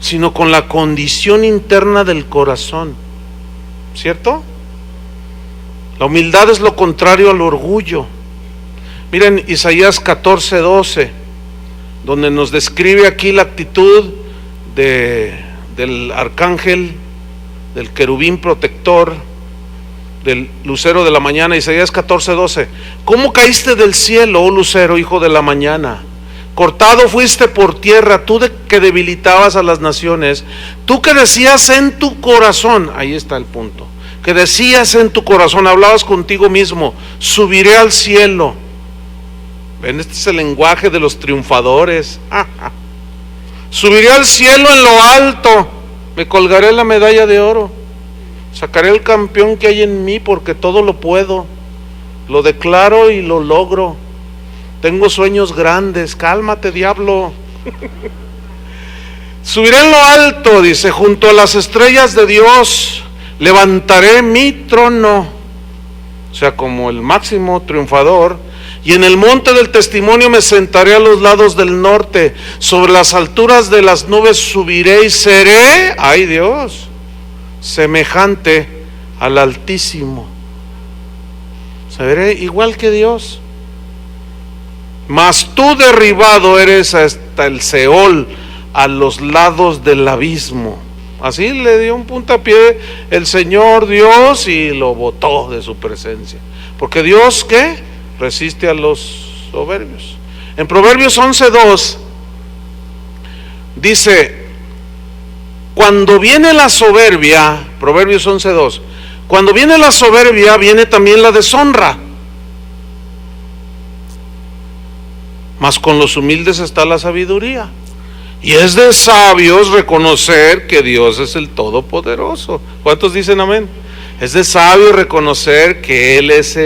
sino con la condición interna del corazón, ¿cierto? La humildad es lo contrario al orgullo. Miren Isaías 14:12, donde nos describe aquí la actitud del arcángel, del querubín protector, del lucero de la mañana. Isaías 14:12. ¿Cómo caíste del cielo, oh lucero, hijo de la mañana? Cortado fuiste por tierra, tú que debilitabas a las naciones, tú que decías en tu corazón, ahí está el punto, que decías en tu corazón, hablabas contigo mismo, subiré al cielo. Ven, este es el lenguaje de los triunfadores. Subiré al cielo en lo alto, me colgaré la medalla de oro, sacaré el campeón que hay en mí, porque todo lo puedo, lo declaro y lo logro. Tengo sueños grandes. Cálmate, diablo. Subiré en lo alto, dice, junto a las estrellas de Dios, levantaré mi trono, o sea, como el máximo triunfador, y en el monte del testimonio me sentaré a los lados del norte, sobre las alturas de las nubes subiré y seré, ay Dios, semejante al Altísimo. Seré igual que Dios. Mas tú derribado eres hasta el Seol, a los lados del abismo. Así le dio un puntapié el Señor Dios y lo botó de su presencia. Porque Dios, ¿qué? Resiste a los soberbios. En Proverbios 11:2 dice, cuando viene la soberbia, Proverbios 11:2, cuando viene la soberbia, viene también la deshonra. Mas con los humildes está la sabiduría. Y es de sabios reconocer que Dios es el Todopoderoso. ¿Cuántos dicen amén? Es de sabios reconocer que Él es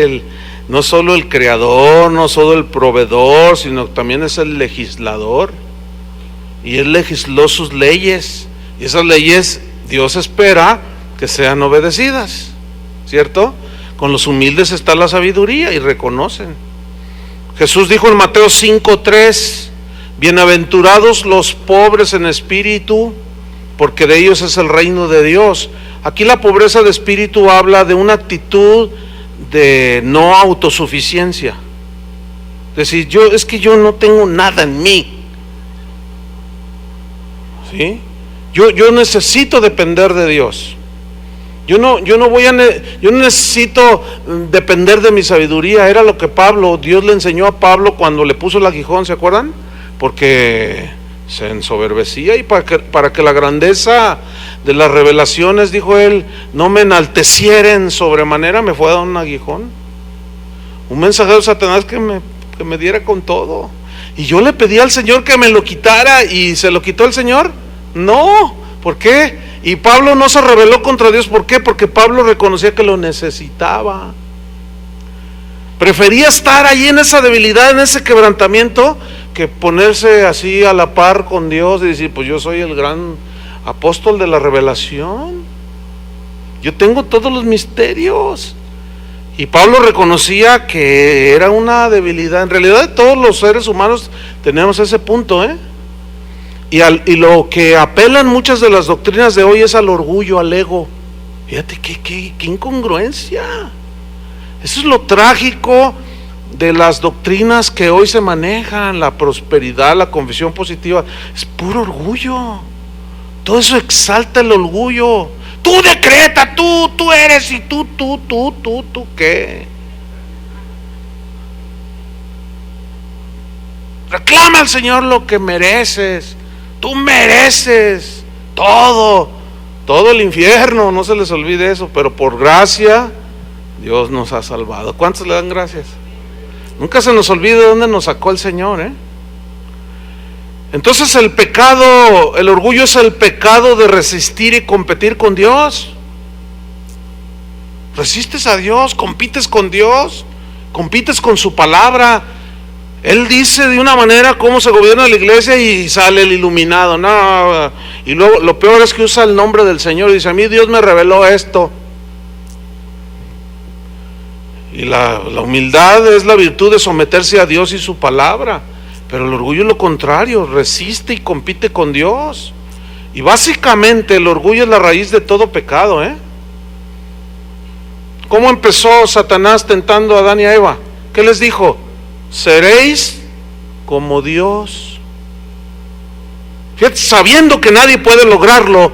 no solo el creador, no solo el proveedor, sino también es el legislador. Y Él legisló sus leyes. Y esas leyes Dios espera que sean obedecidas, ¿cierto? Con los humildes está la sabiduría y reconocen. Jesús dijo en Mateo 5:3, bienaventurados los pobres en espíritu, porque de ellos es el reino de Dios. Aquí la pobreza de espíritu habla de una actitud de no autosuficiencia. Es decir, es que yo no tengo nada en mí, ¿sí? Yo necesito depender de Dios. Yo no necesito depender de mi sabiduría. Era lo que Dios le enseñó a Pablo cuando le puso el aguijón, ¿se acuerdan? Porque se ensoberbecía, y para que la grandeza de las revelaciones, dijo él, no me enaltecieren sobremanera, me fue a dar un aguijón. Un mensajero de Satanás que me diera con todo. Y yo le pedí al Señor que me lo quitara, y ¿se lo quitó el Señor? No. ¿Por qué? Y Pablo no se rebeló contra Dios. ¿Por qué? Porque Pablo reconocía que lo necesitaba. Prefería estar ahí en esa debilidad, en ese quebrantamiento, que ponerse así a la par con Dios y decir, pues yo soy el gran apóstol de la revelación, yo tengo todos los misterios. Y Pablo reconocía que era una debilidad. En realidad todos los seres humanos tenemos ese punto, Y lo que apelan muchas de las doctrinas de hoy es al orgullo, al ego. Fíjate qué incongruencia. Eso es lo trágico de las doctrinas que hoy se manejan, la prosperidad, la confesión positiva, es puro orgullo. Todo eso exalta el orgullo. Tú decreta, tú eres, y tú, ¿qué? Reclama al Señor lo que mereces. Tú mereces todo el infierno, no se les olvide eso, pero por gracia Dios nos ha salvado. ¿Cuántos le dan gracias? Nunca se nos olvide de dónde nos sacó el Señor, Entonces el pecado, el orgullo es el pecado de resistir y competir con Dios. Resistes a Dios, compites con Dios, compites con su palabra. Él dice de una manera cómo se gobierna la iglesia y sale el iluminado. No, y luego lo peor es que usa el nombre del Señor y dice: a mí Dios me reveló esto. Y la humildad es la virtud de someterse a Dios y su palabra. Pero el orgullo es lo contrario, resiste y compite con Dios. Y básicamente el orgullo es la raíz de todo pecado, ¿Cómo empezó Satanás tentando a Adán y a Eva? ¿Qué les dijo? Seréis como Dios. Fíjate, sabiendo que nadie puede lograrlo,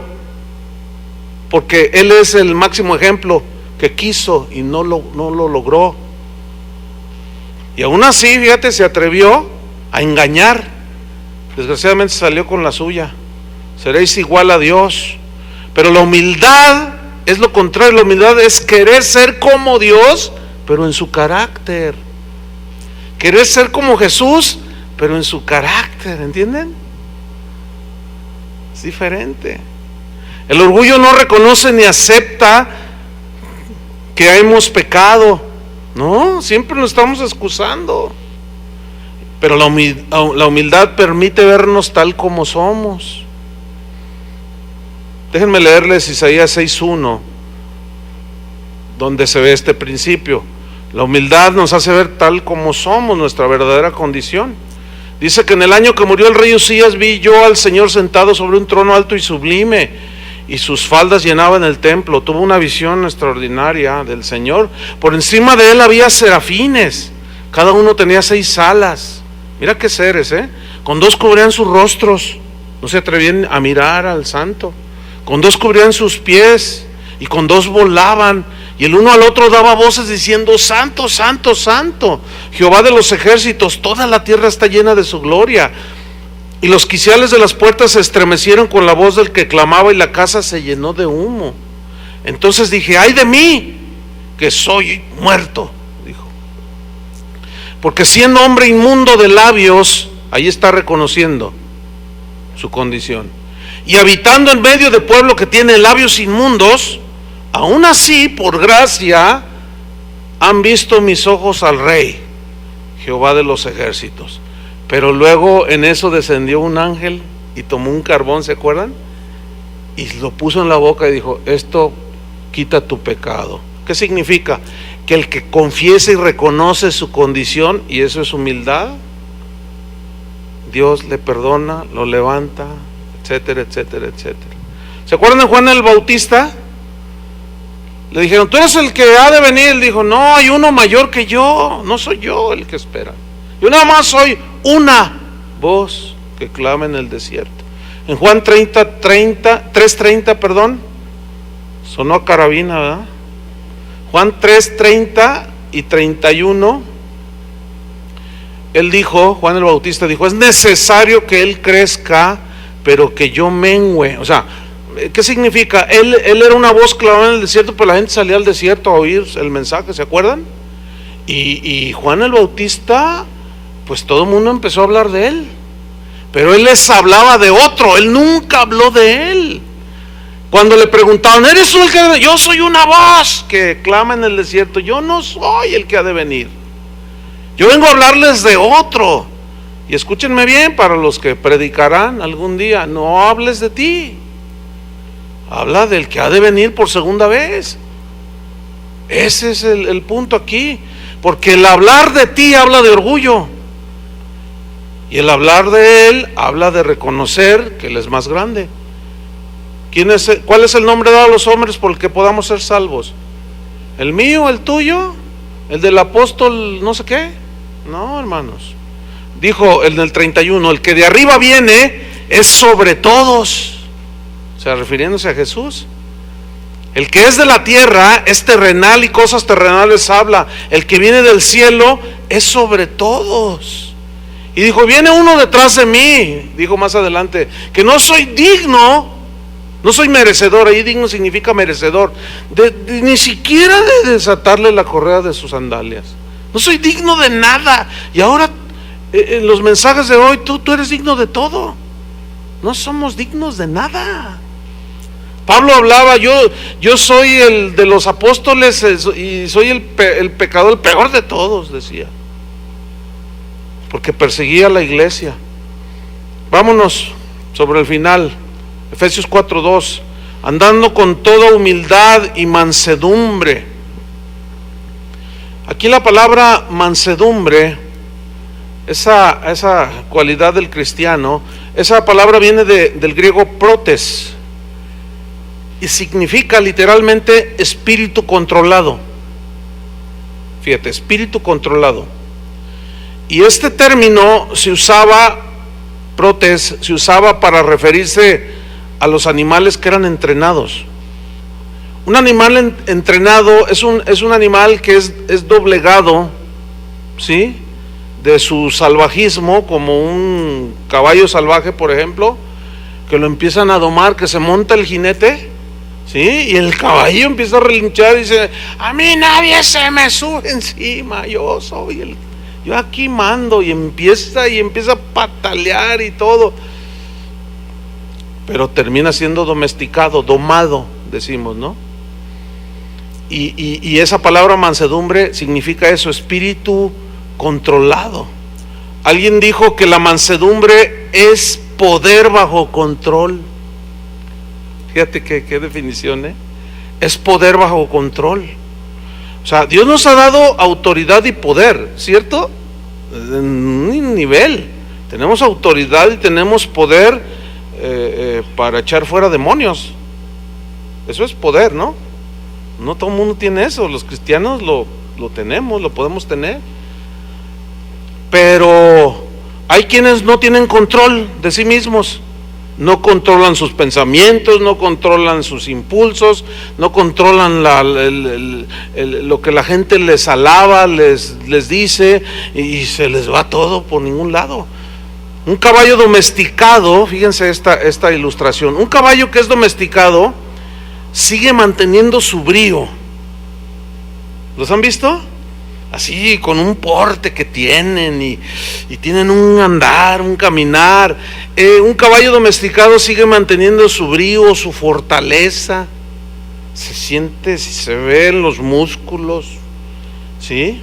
porque Él es el máximo ejemplo, que quiso y no lo logró. Y aún así, fíjate, se atrevió a engañar. Desgraciadamente salió con la suya. Seréis igual a Dios. Pero la humildad es lo contrario. La humildad es querer ser como Dios, pero en su carácter. Querer ser como Jesús, pero en su carácter, ¿entienden? Es diferente. El orgullo no reconoce ni acepta que hemos pecado. No, siempre nos estamos excusando. Pero la humildad permite vernos tal como somos. Déjenme leerles Isaías 6:1, donde se ve este principio. La humildad nos hace ver tal como somos, nuestra verdadera condición. Dice que en el año que murió el rey Usías vi yo al Señor sentado sobre un trono alto y sublime, y sus faldas llenaban el templo. Tuvo una visión extraordinaria del Señor. Por encima de él había serafines, cada uno tenía 6 alas. Mira qué seres, con 2 cubrían sus rostros, no se atrevían a mirar al santo. Con 2 cubrían sus pies, y con 2 volaban, y el uno al otro daba voces diciendo: Santo, Santo, Santo, Jehová de los ejércitos, toda la tierra está llena de su gloria. Y los quiciales de las puertas se estremecieron con la voz del que clamaba, y la casa se llenó de humo. Entonces dije: ay de mí, que soy muerto, dijo. Porque siendo hombre inmundo de labios, ahí está reconociendo su condición, y habitando en medio de pueblo que tiene labios inmundos, aún así, por gracia, han visto mis ojos al Rey, Jehová de los ejércitos. Pero luego en eso descendió un ángel y tomó un carbón, ¿se acuerdan? Y lo puso en la boca y dijo: esto quita tu pecado. ¿Qué significa? Que el que confiesa y reconoce su condición, y eso es humildad, Dios le perdona, lo levanta, etcétera, etcétera, etcétera. ¿Se acuerdan de Juan el Bautista? Le dijeron: tú eres el que ha de venir. Él dijo: no, hay uno mayor que yo, no soy yo el que espera. Yo nada más soy una voz que clama en el desierto. En Juan 3:30, sonó a carabina, ¿verdad? Juan 3:30 y 31, él dijo, Juan el Bautista dijo: es necesario que él crezca, pero que yo mengüe. O sea, ¿qué significa? Él era una voz clamada en el desierto, pero la gente salía al desierto a oír el mensaje, ¿se acuerdan? Y Juan el Bautista, pues todo el mundo empezó a hablar de él, pero él les hablaba de otro, él nunca habló de él. Cuando le preguntaban: ¿eres tú el que ha de venir? Yo soy una voz que clama en el desierto. Yo no soy el que ha de venir, yo vengo a hablarles de otro. Y escúchenme bien, para los que predicarán algún día: no hables de ti, habla del que ha de venir por segunda vez. Ese es el punto aquí, porque el hablar de ti habla de orgullo, y el hablar de él habla de reconocer que él es más grande. ¿Cuál es el nombre dado a los hombres por el que podamos ser salvos? ¿El mío, el tuyo, el del apóstol no sé qué? No, hermanos. Dijo en el 31, el que de arriba viene es sobre todos. O sea, refiriéndose a Jesús. El que es de la tierra es terrenal y cosas terrenales habla. El que viene del cielo es sobre todos. Y dijo, viene uno detrás de mí, dijo más adelante, que no soy digno, no soy merecedor. Ahí digno significa merecedor, ni siquiera de desatarle la correa de sus sandalias. No soy digno de nada. Y ahora en los mensajes de hoy, tú eres digno de todo. No somos dignos de nada. Pablo hablaba, yo soy el de los apóstoles y soy el pecador, el peor de todos, decía, porque perseguía a la iglesia. Vámonos sobre el final, Efesios 4:2, andando con toda humildad y mansedumbre. Aquí la palabra mansedumbre, esa cualidad del cristiano, esa palabra viene del griego protes y significa literalmente espíritu controlado. Fíjate, espíritu controlado. Y este término se usaba, protes, se usaba para referirse a los animales que eran entrenados. Un animal entrenado es un animal que es doblegado, ¿sí?, de su salvajismo, como un caballo salvaje, por ejemplo, que lo empiezan a domar, que se monta el jinete, ¿sí?, y el caballo empieza a relinchar y dice, a mí nadie se me sube encima, yo aquí mando, y empieza a patalear y todo, pero termina siendo domesticado, domado, decimos, ¿no? Y esa palabra mansedumbre significa eso, espíritu controlado. Alguien dijo que la mansedumbre es poder bajo control. Fíjate qué definición, ¿eh? Es poder bajo control. O sea, Dios nos ha dado autoridad y poder, ¿cierto? En un nivel. Tenemos autoridad y tenemos poder para echar fuera demonios. Eso es poder, ¿no? No todo el mundo tiene eso. Los cristianos lo tenemos, lo podemos tener. Pero hay quienes no tienen control de sí mismos. No controlan sus pensamientos, no controlan sus impulsos, no controlan lo que la gente les alaba, les dice, y se les va todo por ningún lado. Un caballo domesticado, fíjense esta ilustración, un caballo que es domesticado sigue manteniendo su brío. ¿Los han visto? Así, con un porte que tienen y tienen un andar, un caminar. Un caballo domesticado sigue manteniendo su brío, su fortaleza. Se siente, se ven los músculos, ¿sí?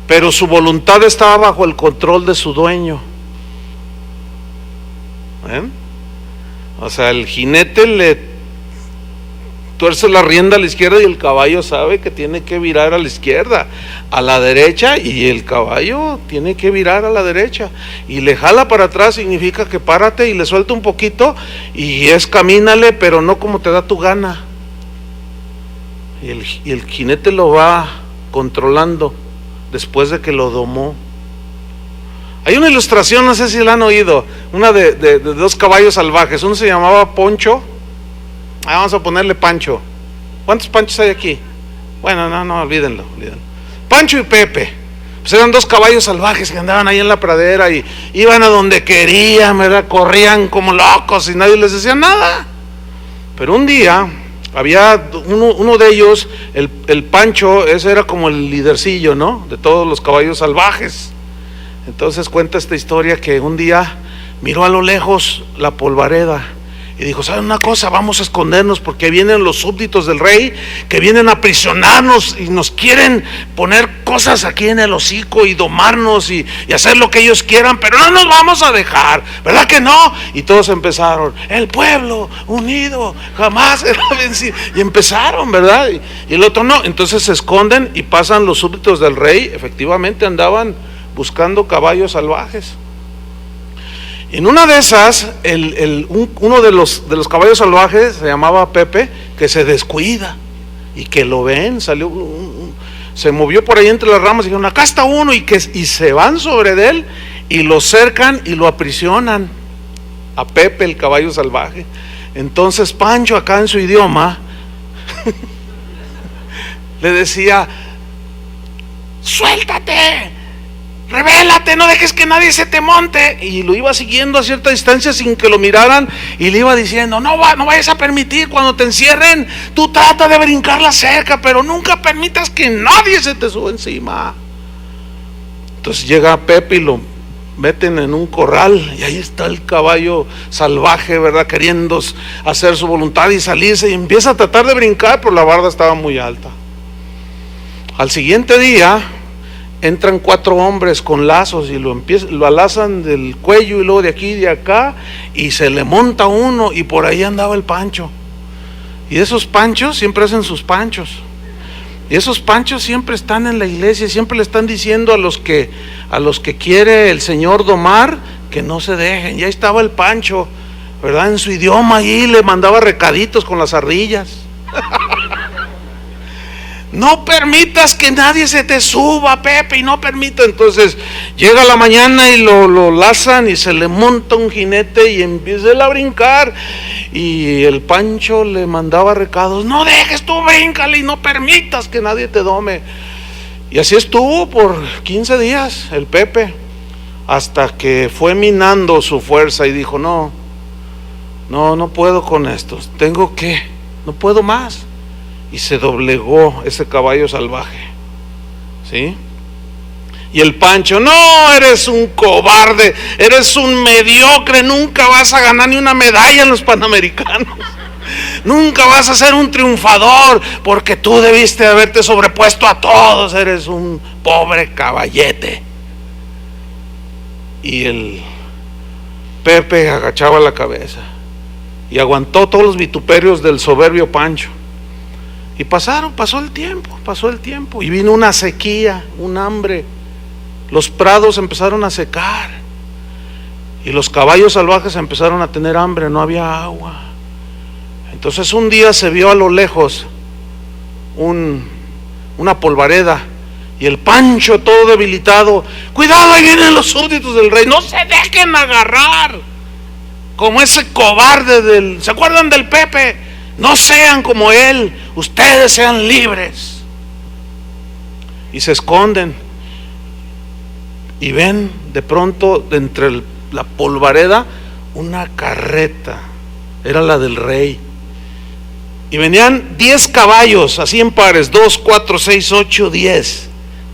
Pero su voluntad está bajo el control de su dueño. ¿Ven? O sea, el jinete le tuerce la rienda a la izquierda y el caballo sabe que tiene que virar a la izquierda, a la derecha, y el caballo tiene que virar a la derecha, y le jala para atrás, significa que párate, y le suelta un poquito, y es camínale, pero no como te da tu gana. Y el jinete lo va controlando después de que lo domó. Hay una ilustración, no sé si la han oído, una de dos caballos salvajes. Uno se llamaba Poncho. Vamos a ponerle Pancho. ¿Cuántos Panchos hay aquí? Bueno, no, olvídenlo. Pancho y Pepe, pues eran dos caballos salvajes que andaban ahí en la pradera y iban a donde querían, ¿verdad? Corrían como locos y nadie les decía nada. Pero un día había uno de ellos, el Pancho, ese era como el lidercillo, ¿no?, de todos los caballos salvajes. Entonces cuenta esta historia que un día miró a lo lejos la polvareda y dijo, ¿saben una cosa? Vamos a escondernos porque vienen los súbditos del rey que vienen a aprisionarnos y nos quieren poner cosas aquí en el hocico y domarnos y hacer lo que ellos quieran, pero no nos vamos a dejar, ¿verdad que no? Y todos empezaron, el pueblo unido jamás será vencido, y empezaron, ¿verdad? Y el otro no. Entonces se esconden y pasan los súbditos del rey. Efectivamente andaban buscando caballos salvajes. En una de esas, uno de los caballos salvajes se llamaba Pepe, que se descuida y que lo ven, se movió por ahí entre las ramas y dijeron, acá está uno, y se van sobre de él y lo cercan y lo aprisionan a Pepe, el caballo salvaje. Entonces Pancho, acá en su idioma, le decía, suéltate, revélate, no dejes que nadie se te monte. Y lo iba siguiendo a cierta distancia sin que lo miraran, y le iba diciendo, no vayas a permitir, cuando te encierren, tú trata de brincar la cerca, pero nunca permitas que nadie se te suba encima. Entonces llega Pepe y lo meten en un corral, y ahí está el caballo salvaje, ¿verdad?, queriendo hacer su voluntad y salirse, y empieza a tratar de brincar, pero la barda estaba muy alta. Al siguiente día entran 4 hombres con lazos y lo alazan del cuello y luego de aquí y de acá, y se le monta uno, y por ahí andaba el Pancho. Y esos Panchos siempre hacen sus panchos, y esos Panchos siempre están en la iglesia, siempre le están diciendo a los que quiere el Señor domar, que no se dejen. Y ahí estaba el Pancho, ¿verdad?, en su idioma, y le mandaba recaditos con las ardillas. No permitas que nadie se te suba, Pepe, y no permita. Entonces llega la mañana y lo lazan, y se le monta un jinete y empieza él a brincar, y el Pancho le mandaba recados, no dejes, tú bríncale y no permitas que nadie te dome. Y así estuvo por 15 días el Pepe, hasta que fue minando su fuerza y dijo, no puedo con estos, no puedo más. Y se doblegó ese caballo salvaje, ¿sí? Y el Pancho, no, eres un cobarde, eres un mediocre, nunca vas a ganar ni una medalla en los Panamericanos, nunca vas a ser un triunfador, porque tú debiste haberte sobrepuesto a todos, eres un pobre caballete. Y el Pepe agachaba la cabeza y aguantó todos los vituperios del soberbio Pancho. Y pasó el tiempo, y vino una sequía, un hambre. Los prados empezaron a secar, y los caballos salvajes empezaron a tener hambre, no había agua. Entonces un día se vio a lo lejos una polvareda, y el Pancho todo debilitado, cuidado, ahí vienen los súbditos del rey, no se dejen agarrar, como ese cobarde ¿se acuerdan del Pepe? No sean como él, ustedes sean libres. Y se esconden, y ven de pronto de entre la polvareda una carreta, era la del rey, y venían 10 caballos, así en pares, 2, 4, 6, 8, 10,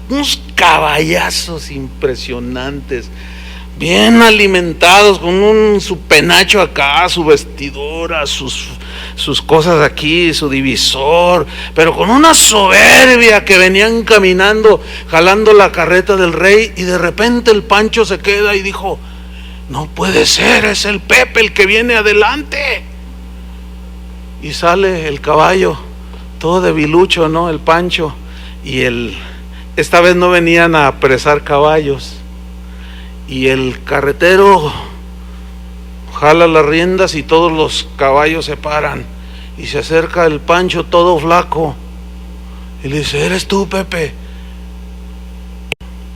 unos caballazos impresionantes, bien alimentados, con su penacho acá, su vestidura, sus cosas aquí, su divisor, pero con una soberbia, que venían caminando, jalando la carreta del rey. Y de repente el Pancho se queda y dijo, no puede ser, es el Pepe el que viene adelante. Y sale el caballo, todo debilucho, ¿no?, el Pancho, y esta vez no venían a apresar caballos. Y el carretero jala las riendas y todos los caballos se paran, y se acerca el Pancho todo flaco y le dice, ¿eres tú, Pepe?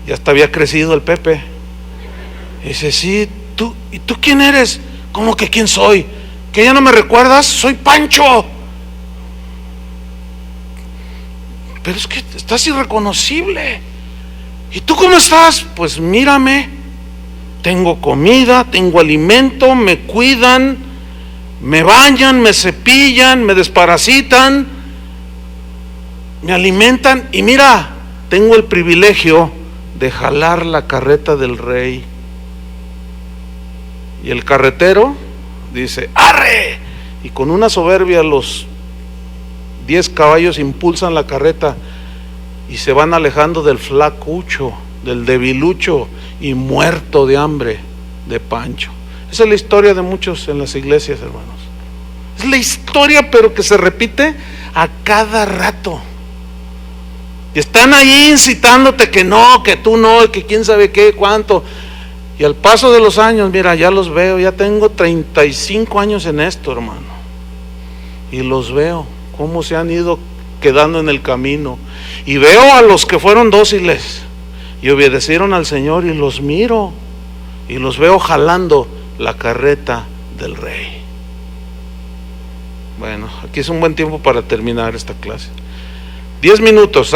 Ya hasta había crecido el Pepe. Y dice, sí, tú. ¿Y tú quién eres? ¿Cómo que quién soy? ¿Que ya no me recuerdas? Soy Pancho. Pero es que estás irreconocible. ¿Y tú cómo estás? Pues mírame, tengo comida, tengo alimento, me cuidan, me bañan, me cepillan, me desparasitan, me alimentan, y mira, tengo el privilegio de jalar la carreta del rey. Y el carretero dice, ¡arre! Y con una soberbia los 10 caballos impulsan la carreta y se van alejando del flacucho, del debilucho y muerto de hambre de Pancho. Esa es la historia de muchos en las iglesias, hermanos. Es la historia, pero que se repite a cada rato. Y están ahí incitándote que no, que tú no, que quién sabe qué, cuánto. Y al paso de los años, mira, ya los veo, ya tengo 35 años en esto, hermano. Y los veo cómo se han ido quedando en el camino. Y veo a los que fueron dóciles y obedecieron al Señor, y los miro y los veo jalando la carreta del rey. Bueno, aquí es un buen tiempo para terminar esta clase. 10 minutos.